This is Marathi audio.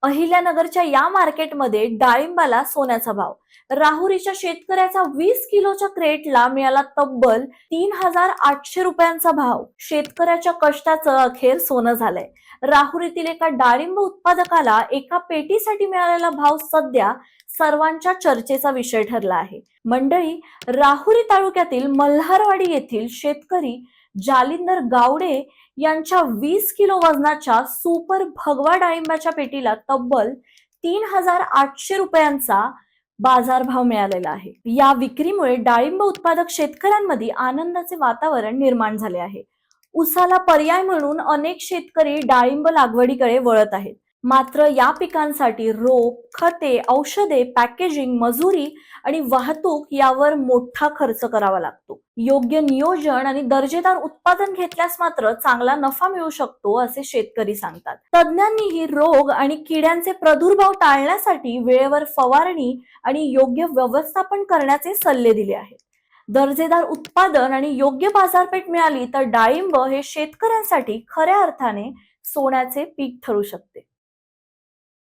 अहिल्यानगरच्या या मार्केटमध्ये डाळिंबाला सोन्याचा भाव. राहुरीच्या शेतकऱ्याचा 20 किलोच्या क्रेटला मिळाला तब्बल 3,800 रुपयांचा भाव. शेतकऱ्याच्या कष्टाचं अखेर सोनं झालंय. राहुरीतील एका डाळिंब उत्पादकाला एका पेटीसाठी मिळालेला भाव सध्या सर्वांच्या चर्चेचा विषय ठरला आहे. मंडळी, राहुरी तालुक्यातील मल्हारवाडी येथील शेतकरी जालिंदर गावडे यांच्या 20 किलो वजनाच्या सुपर भगवा डाळिंबाच्या पेटीला तब्बल 3,800 रुपयांचा बाजारभाव मिळालेला आहे. या विक्रीमुळे डाळिंब उत्पादक शेतकऱ्यांमध्ये आनंदाचे वातावरण निर्माण झाले आहे. उसाला पर्याय म्हणून अनेक शेतकरी डाळिंब लागवडीकडे वळत आहेत. मात्र या पिकांसाठी रोप, खते, औषधे, पॅकेजिंग, मजुरी आणि वाहतूक यावर मोठा खर्च करावा लागतो. योग्य नियोजन आणि दर्जेदार उत्पादन घेतल्यास मात्र चांगला नफा मिळू शकतो, असे शेतकरी सांगतात. तज्ञांनीही रोग आणि किड्यांचे प्रादुर्भाव टाळण्यासाठी वेळेवर फवारणी आणि योग्य व्यवस्थापन करण्याचे सल्ले दिले आहेत. दर्जेदार उत्पादन आणि योग्य बाजारपेठ मिळाली तर डाळिंब हे शेतकऱ्यांसाठी खऱ्या अर्थाने सोन्याचे पीक ठरू शकते.